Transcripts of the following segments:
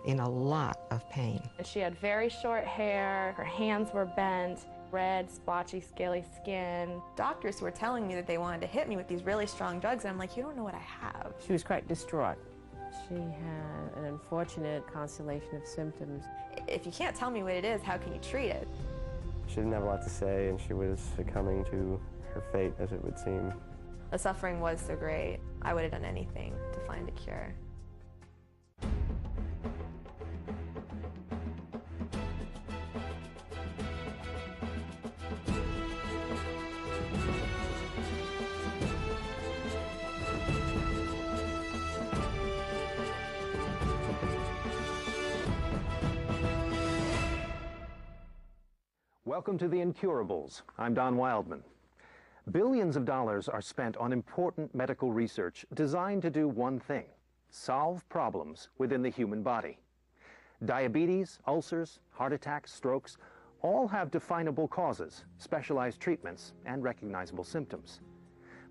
in a lot of pain. She had very short hair, her hands were bent, red, splotchy, scaly skin. Doctors were telling me that they wanted to hit me with these really strong drugs, and I'm like, you don't know what I have. She was quite distraught. She had an unfortunate constellation of symptoms. If you can't tell me what it is, how can you treat it? She didn't have a lot to say, and she was succumbing to her fate, as it would seem. The suffering was so great. I would have done anything to find a cure. Welcome to The Incurables. I'm Don Wildman. Billions of dollars are spent on important medical research designed to do one thing: solve problems within the human body. Diabetes, ulcers, heart attacks, strokes, all have definable causes, specialized treatments, and recognizable symptoms.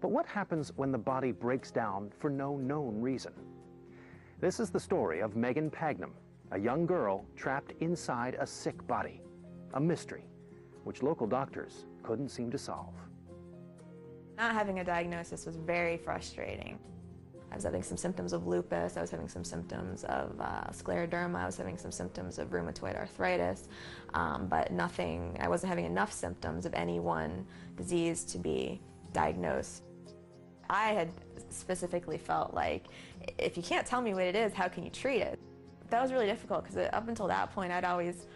But what happens when the body breaks down for no known reason? This is the story of Megan Pagnam, a young girl trapped inside a sick body, a mystery which local doctors couldn't seem to solve. Not having a diagnosis was very frustrating. I was having some symptoms of lupus, I was having some symptoms of scleroderma, I was having some symptoms of rheumatoid arthritis, but nothing, I wasn't having enough symptoms of any one disease to be diagnosed. I had specifically felt like, if you can't tell me what it is, how can you treat it? That was really difficult, because up until that point I'd always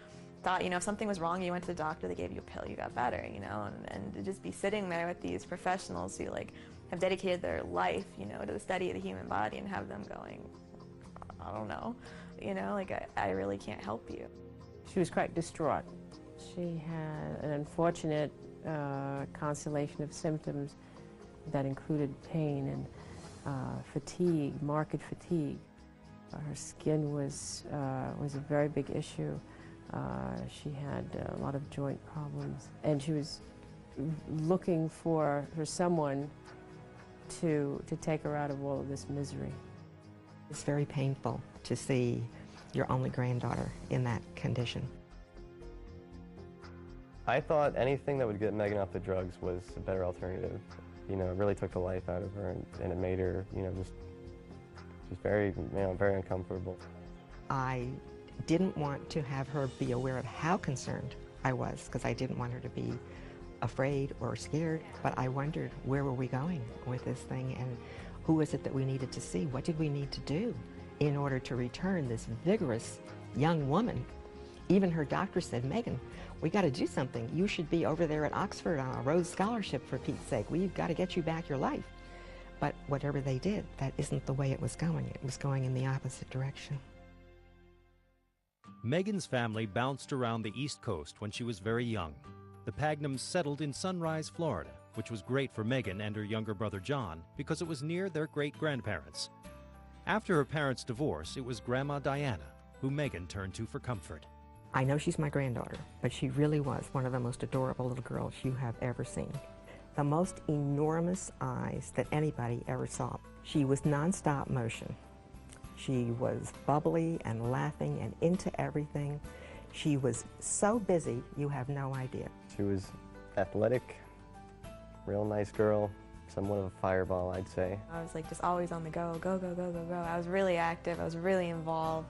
thought, if something was wrong, you went to the doctor, they gave you a pill, you got better, and to just be sitting there with these professionals who have dedicated their life, to the study of the human body, and have them going, I don't know, I really can't help you. She was quite distraught. She had an unfortunate constellation of symptoms that included pain and fatigue, marked fatigue. Her skin was a very big issue. She had a lot of joint problems, and she was looking for someone to take her out of all of this misery. It's very painful to see your only granddaughter in that condition. I thought anything that would get Megan off the drugs was a better alternative. It really took the life out of her, and it made her, just very, very uncomfortable. I didn't want to have her be aware of how concerned I was, because I didn't want her to be afraid or scared, but I wondered, where were we going with this thing, and who is it that we needed to see? What did we need to do in order to return this vigorous young woman? Even her doctor said, Megan, we got to do something. You should be over there at Oxford on a Rhodes Scholarship, for Pete's sake. We've got to get you back your life. But whatever they did, that isn't the way it was going. It was going in the opposite direction. Megan's family bounced around the East Coast when she was very young. The Pagnams settled in Sunrise, Florida, which was great for Megan and her younger brother John because it was near their great-grandparents. After her parents' divorce, it was Grandma Diana who Megan turned to for comfort. I know she's my granddaughter, but she really was one of the most adorable little girls you have ever seen. The most enormous eyes that anybody ever saw. She was nonstop motion. She was bubbly and laughing and into everything. She was so busy, you have no idea. She was athletic, real nice girl, somewhat of a fireball, I'd say. I was just always on the go, go, go, go, go, go. I was really active, I was really involved.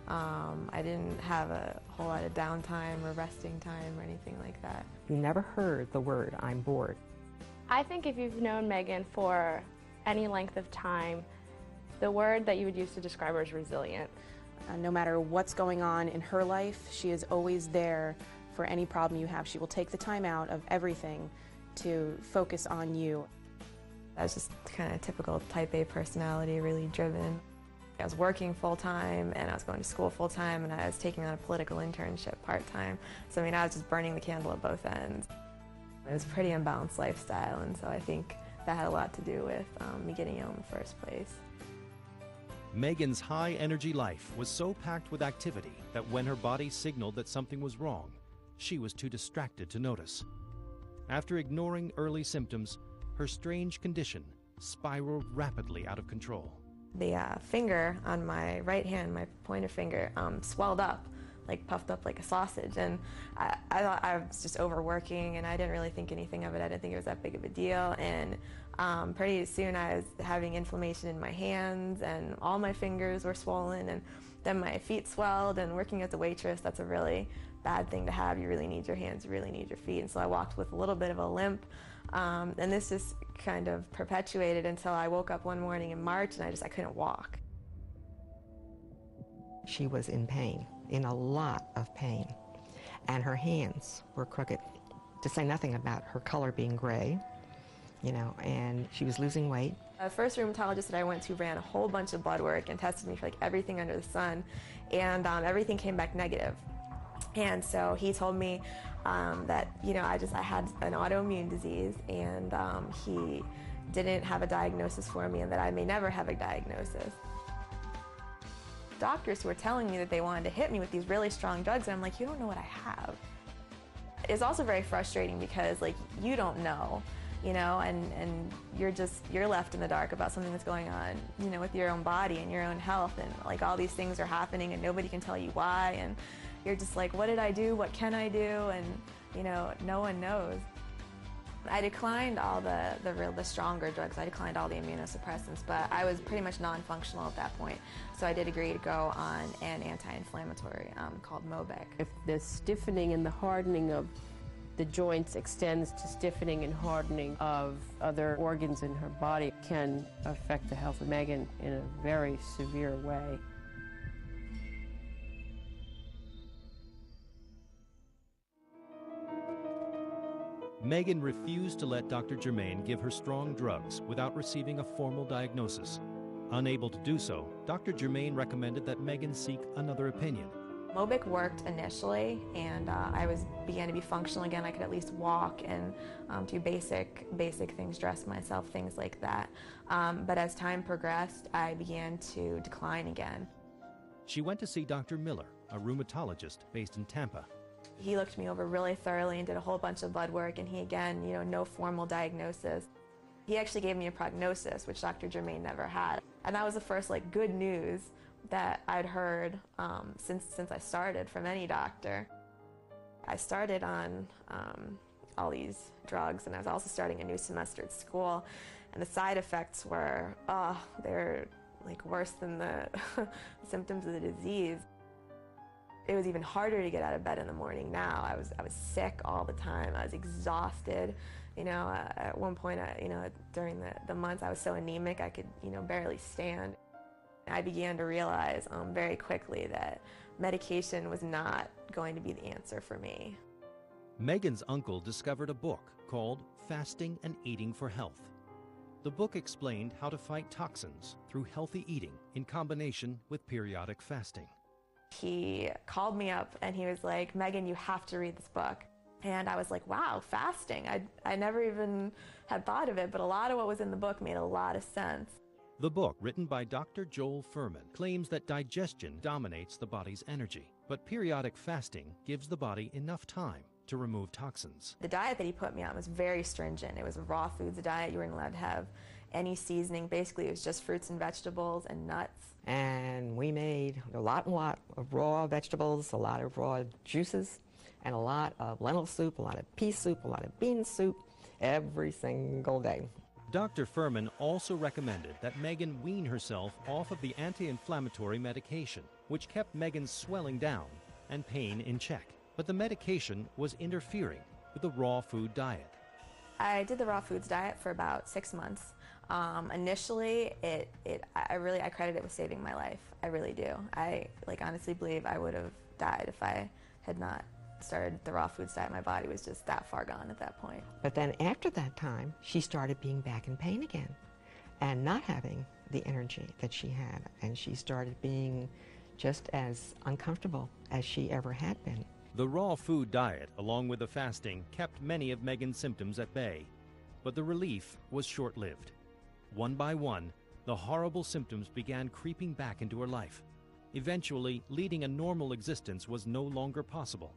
I didn't have a whole lot of downtime or resting time or anything like that. You never heard the word, I'm bored. I think if you've known Megan for any length of time, the word that you would use to describe her is resilient. No matter what's going on in her life, she is always there for any problem you have. She will take the time out of everything to focus on you. I was just kind of typical type A personality, really driven. I was working full-time, and I was going to school full-time, and I was taking on a political internship part-time. So I was just burning the candle at both ends. It was a pretty imbalanced lifestyle, and so I think that had a lot to do with me getting ill in the first place. Megan's high-energy life was so packed with activity that when her body signaled that something was wrong, she was too distracted to notice. After ignoring early symptoms, her strange condition spiraled rapidly out of control. finger on my right hand, my pointer finger, swelled up, like puffed up like a sausage. And I thought I was just overworking, and I didn't really think anything of it. I didn't think it was that big of a deal. And pretty soon I was having inflammation in my hands, and all my fingers were swollen, and then my feet swelled. And working as a waitress, that's a really bad thing to have. You really need your hands, you really need your feet. And so I walked with a little bit of a limp. And this just kind of perpetuated until I woke up one morning in March, and I couldn't walk. She was in pain, in a lot of pain, and her hands were crooked, to say nothing about her color being gray, you know, and she was losing weight. The first rheumatologist that I went to ran a whole bunch of blood work and tested me for like everything under the sun, and everything came back negative. And so he told me that, you know, I had an autoimmune disease, and he didn't have a diagnosis for me, and that I may never have a diagnosis. Doctors who were telling me that they wanted to hit me with these really strong drugs, and I'm like, you don't know what I have. It's also very frustrating because, like, you don't know, you know, and you're left in the dark about something that's going on, you know, with your own body and your own health, and like all these things are happening and nobody can tell you why, and you're just like, what did I do? What can I do? And, you know, no one knows. I declined all the stronger drugs. I declined all the immunosuppressants, but I was pretty much non-functional at that point. So I did agree to go on an anti-inflammatory called Mobec. If the stiffening and the hardening of the joints extends to stiffening and hardening of other organs in her body, it can affect the health of Megan in a very severe way. Megan refused to let Dr. Germain give her strong drugs without receiving a formal diagnosis. Unable to do so, Dr. Germain recommended that Megan seek another opinion. Mobec worked initially, and I began to be functional again. I could at least walk and do basic things, dress myself, things like that. But as time progressed, I began to decline again. She went to see Dr. Miller, a rheumatologist based in Tampa. He looked me over really thoroughly and did a whole bunch of blood work, and he, again, you know, no formal diagnosis. He actually gave me a prognosis, which Dr. Germain never had. And that was the first, like, good news that I'd heard since I started from any doctor. I started on all these drugs, and I was also starting a new semester at school, and the side effects were, they're like worse than the symptoms of the disease. It was even harder to get out of bed in the morning now. I was sick all the time. I was exhausted. You know, at one point, you know, during the months, I was so anemic I could, you know, barely stand. I began to realize very quickly that medication was not going to be the answer for me. Megan's uncle discovered a book called Fasting and Eating for Health. The book explained how to fight toxins through healthy eating in combination with periodic fasting. He called me up and he was like, Megan, you have to read this book. And I was like, wow, fasting. I never even had thought of it, but a lot of what was in the book made a lot of sense. The book, written by Dr. Joel Fuhrman, claims that digestion dominates the body's energy, but periodic fasting gives the body enough time to remove toxins. The diet that he put me on was very stringent. It was a raw foods diet. You weren't allowed to have any seasoning. Basically, it was just fruits and vegetables and nuts. And we made a lot of raw vegetables, a lot of raw juices, and a lot of lentil soup, a lot of pea soup, a lot of bean soup, every single day. Dr. Fuhrman also recommended that Megan wean herself off of the anti-inflammatory medication, which kept Megan's swelling down and pain in check. But the medication was interfering with the raw food diet. I did the raw foods diet for about 6 months. Initially, I credit it with saving my life. I really do. I honestly believe I would have died if I had not started the raw foods diet. My body was just that far gone at that point. But then after that time, she started being back in pain again and not having the energy that she had. And she started being just as uncomfortable as she ever had been. The raw food diet, along with the fasting, kept many of Megan's symptoms at bay. But the relief was short-lived. One by one, the horrible symptoms began creeping back into her life. Eventually, leading a normal existence was no longer possible.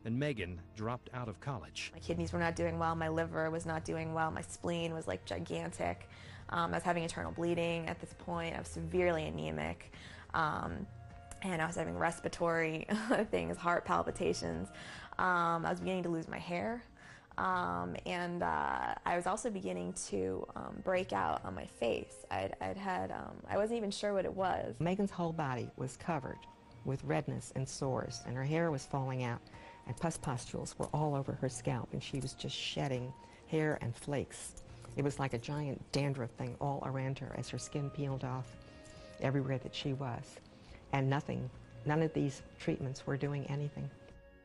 and Megan dropped out of college. My kidneys were not doing well, my liver was not doing well, my spleen was like gigantic. I was having internal bleeding at this point, I was severely anemic, and I was having respiratory things, heart palpitations. I was beginning to lose my hair, and I was also beginning to break out on my face. I wasn't even sure what it was. Megan's whole body was covered with redness and sores, and her hair was falling out, and pus pustules were all over her scalp, and she was just shedding hair and flakes. It was like a giant dandruff thing all around her as her skin peeled off everywhere that she was. And none of these treatments were doing anything.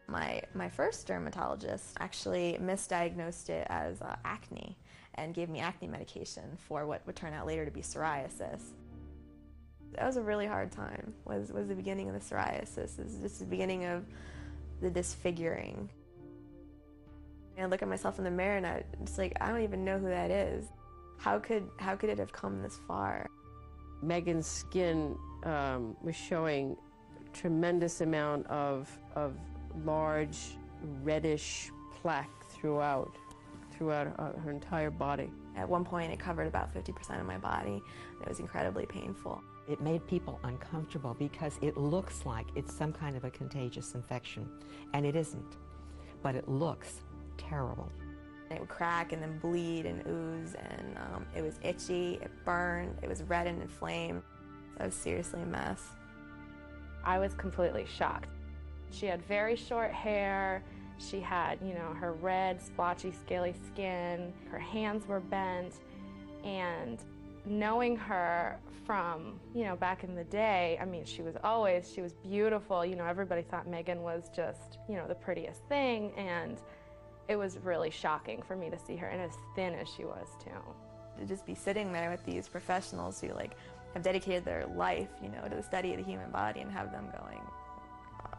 My first dermatologist actually misdiagnosed it as acne and gave me acne medication for what would turn out later to be psoriasis. That was a really hard time, was the beginning of the psoriasis. It was just the beginning of the disfiguring. And I look at myself in the mirror and it's like, I don't even know who that is. How could it have come this far? Megan's skin was showing tremendous amount of large reddish plaque throughout her entire body. At one point it covered about 50% of my body, and it was incredibly painful. It made people uncomfortable because it looks like it's some kind of a contagious infection, and it isn't, but it looks terrible. It would crack and then bleed and ooze, and it was itchy, it burned, it was red and inflamed. So I was seriously a mess. I was completely shocked. She had very short hair, she had, her red, splotchy, scaly skin, her hands were bent, and knowing her from, back in the day, I mean, she was beautiful, everybody thought Megan was just, the prettiest thing, and it was really shocking for me to see her, and as thin as she was, too. To just be sitting there with these professionals who, have dedicated their life, to the study of the human body, and have them going,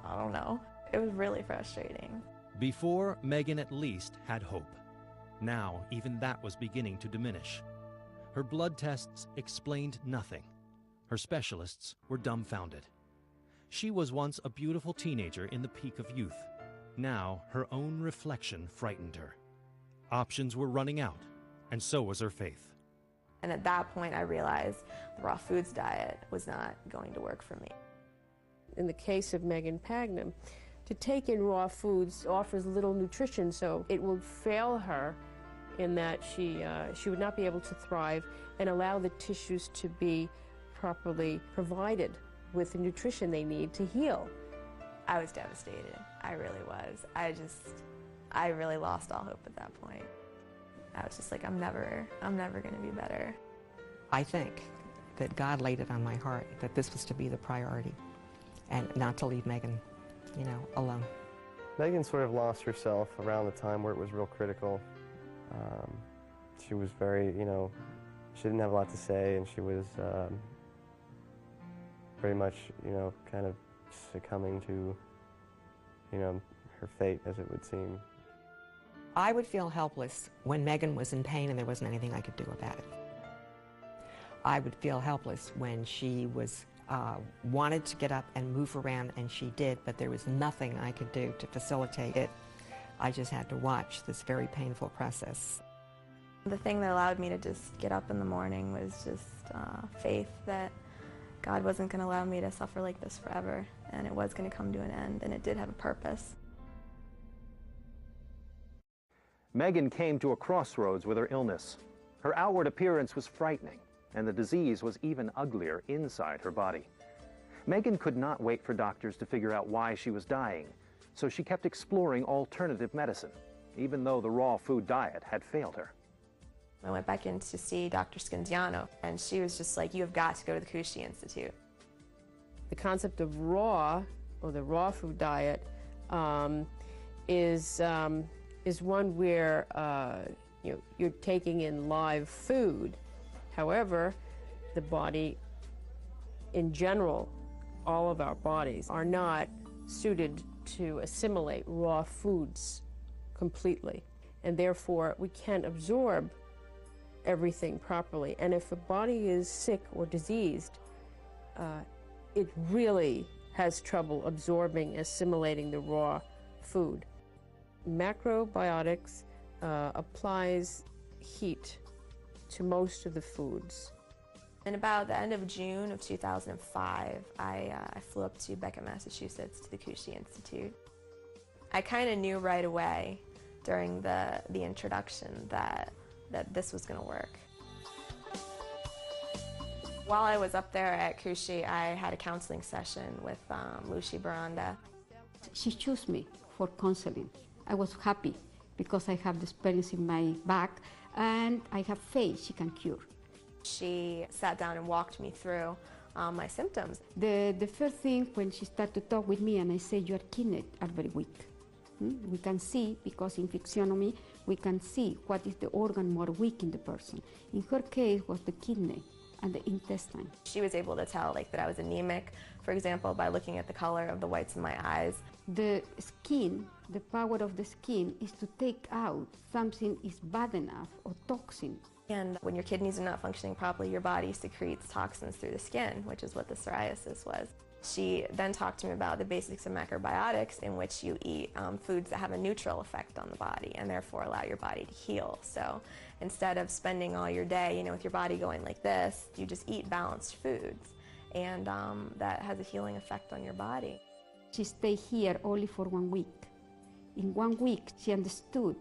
I don't know. It was really frustrating. Before, Megan at least had hope. Now, even that was beginning to diminish. Her blood tests explained nothing. Her specialists were dumbfounded. She was once a beautiful teenager in the peak of youth. Now, her own reflection frightened her. Options were running out, and so was her faith. And at that point, I realized the raw foods diet was not going to work for me. In the case of Megan Pagnam, to take in raw foods offers little nutrition, so it will fail her in that she would not be able to thrive and allow the tissues to be properly provided with the nutrition they need to heal. I was devastated. I really was. I really lost all hope at that point. I was just like, I'm never going to be better. I think that God laid it on my heart that this was to be the priority and not to leave Megan, alone. Megan sort of lost herself around the time where it was real critical. She was very, she didn't have a lot to say, and she was very much, kind of succumbing to, her fate, as it would seem. I would feel helpless when Megan was in pain and there wasn't anything I could do about it. I would feel helpless when she was wanted to get up and move around, and she did, but there was nothing I could do to facilitate it. I just had to watch this very painful process. The thing that allowed me to just get up in the morning was just faith that God wasn't going to allow me to suffer like this forever, and it was going to come to an end, and it did have a purpose. Megan came to a crossroads with her illness. Her outward appearance was frightening, and the disease was even uglier inside her body. Megan could not wait for doctors to figure out why she was dying, so she kept exploring alternative medicine, even though the raw food diet had failed her. I went back in to see Dr. Scanziano, and she was just like, you have got to go to the Cushy Institute. The concept of raw, or the raw food diet, is one where you're taking in live food. However, the body, in general, all of our bodies, are not suited to assimilate raw foods completely, and therefore we can't absorb everything properly. And if a body is sick or diseased, it really has trouble absorbing, assimilating the raw food. Macrobiotics applies heat to most of the foods. And about the end of June of 2005, I flew up to Beckett, Massachusetts to the Xhukhi Institute. I kind of knew right away during the introduction that this was going to work. While I was up there at Xhukhi, I had a counseling session with Lucy Baranda. She chose me for counseling. I was happy because I have the experience in my back and I have faith she can cure. She sat down and walked me through my symptoms. The first thing when she started to talk with me and I said, your kidneys are very weak. We can see, because in physiognomy, we can see what is the organ more weak in the person. In her case was the kidney and the intestine. She was able to tell that I was anemic, for example, by looking at the color of the whites in my eyes. The skin, the power of the skin is to take out something is bad enough or toxin. And when your kidneys are not functioning properly, your body secretes toxins through the skin, which is what the psoriasis was. She then talked to me about the basics of macrobiotics, in which you eat foods that have a neutral effect on the body and therefore allow your body to heal. So instead of spending all your day, with your body going like this, you just eat balanced foods, and that has a healing effect on your body. She stayed here only for 1 week. In 1 week, she understood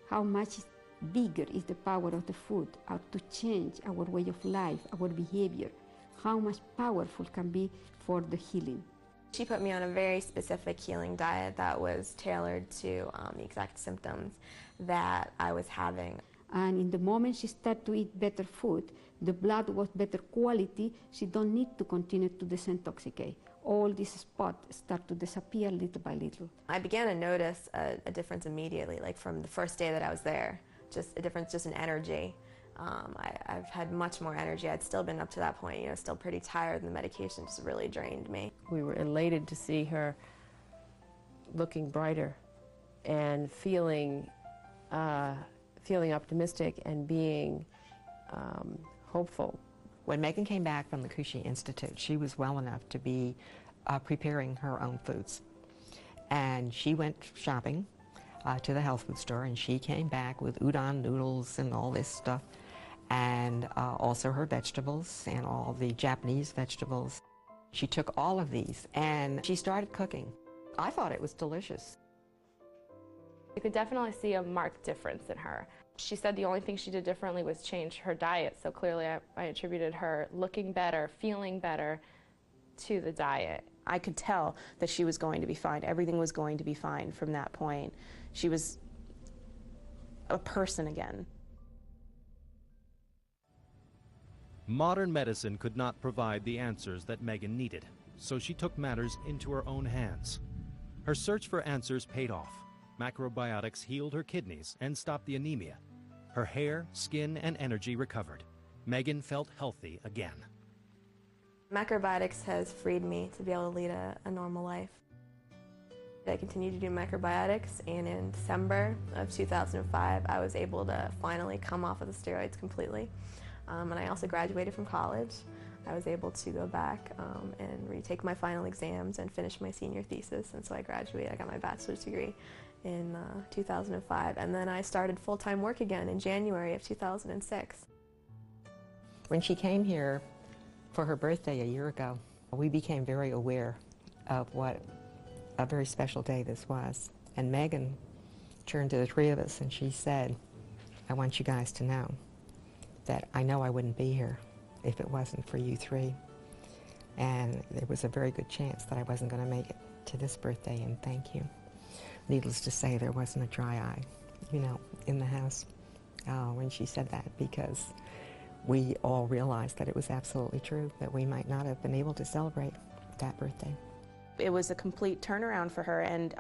how much bigger is the power of the food, how to change our way of life, our behavior, how much powerful can be for the healing. She put me on a very specific healing diet that was tailored to the exact symptoms that I was having. And in the moment she started to eat better food, the blood was better quality, she don't need to continue to disintoxicate. All these spots start to disappear little by little. I began to notice a difference immediately, like from the first day that I was there, just a difference just in energy. I've had much more energy. I'd still been up to that point, still pretty tired, and the medication just really drained me. We were elated to see her looking brighter and feeling optimistic and being hopeful. When Megan came back from the Xhukhi Institute, she was well enough to be preparing her own foods. And she went shopping to the health food store, and she came back with udon noodles and all this stuff, and also her vegetables and all the Japanese vegetables. She took all of these and she started cooking. I thought it was delicious. You could definitely see a marked difference in her. She said the only thing she did differently was change her diet, so clearly I attributed her looking better, feeling better to the diet. I could tell that she was going to be fine. Everything was going to be fine from that point. She was a person again. Modern medicine could not provide the answers that Megan needed, so she took matters into her own hands. Her search for answers paid off. Macrobiotics healed her kidneys and stopped the anemia. Her hair, skin, and energy recovered. Megan felt healthy again. Macrobiotics has freed me to be able to lead a normal life. I continued to do macrobiotics, and in December of 2005, I was able to finally come off of the steroids completely. And I also graduated from college. I was able to go back and retake my final exams and finish my senior thesis, and so I graduated. I got my bachelor's degree in 2005, and then I started full-time work again in January of 2006. When she came here for her birthday a year ago, we became very aware of what a very special day this was. And Megan turned to the three of us and she said, I want you guys to know that I know I wouldn't be here if it wasn't for you three. And there was a very good chance that I wasn't going to make it to this birthday, and thank you. Needless to say, there wasn't a dry eye, in the house when she said that, because we all realized that it was absolutely true, that we might not have been able to celebrate that birthday. It was a complete turnaround for her, and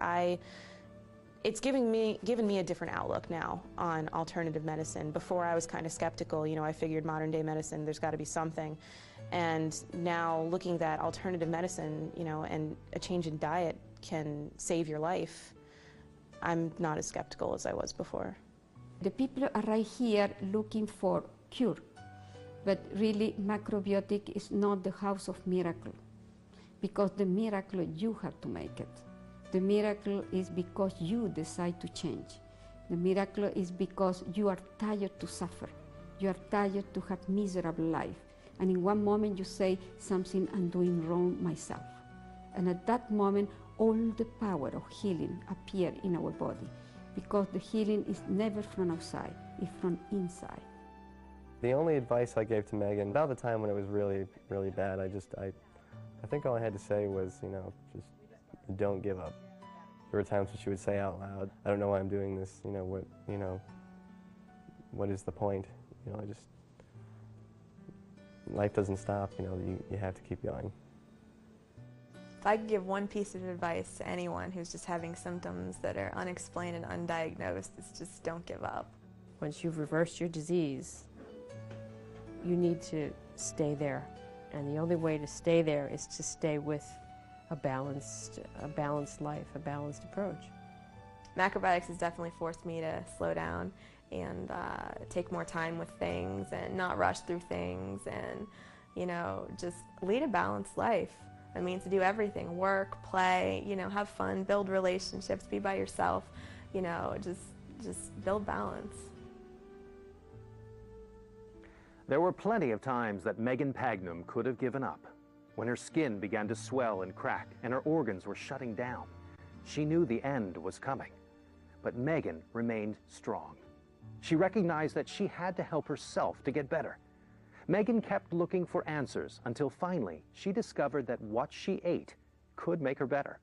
it's given me a different outlook now on alternative medicine. Before I was kind of skeptical, I figured modern day medicine, there's got to be something. And now looking at alternative medicine, and a change in diet can save your life, I'm not as skeptical as I was before. The people are right here looking for cure, but really macrobiotic is not the house of miracle, because the miracle you have to make it. The miracle is because you decide to change. The miracle is because you are tired to suffer. You are tired to have miserable life. And in one moment you say, something I'm doing wrong myself. And at that moment, all the power of healing appear in our body, because the healing is never from outside, it's from inside. The only advice I gave to Megan about the time when it was really, really bad, I think all I had to say was, just don't give up. There were times when she would say out loud, I don't know why I'm doing this, what is the point? Life doesn't stop, you have to keep going. If I could give one piece of advice to anyone who's just having symptoms that are unexplained and undiagnosed, it's just don't give up. Once you've reversed your disease, you need to stay there. And the only way to stay there is to stay with a balanced life, a balanced approach. Macrobiotics has definitely forced me to slow down and take more time with things and not rush through things and, just lead a balanced life. It means to do everything, work, play, have fun, build relationships, be by yourself, just build balance. There were plenty of times that Megan Pagnum could have given up, when her skin began to swell and crack and her organs were shutting down. She knew the end was coming, but Megan remained strong. She recognized that she had to help herself to get better. Megan kept looking for answers until finally she discovered that what she ate could make her better.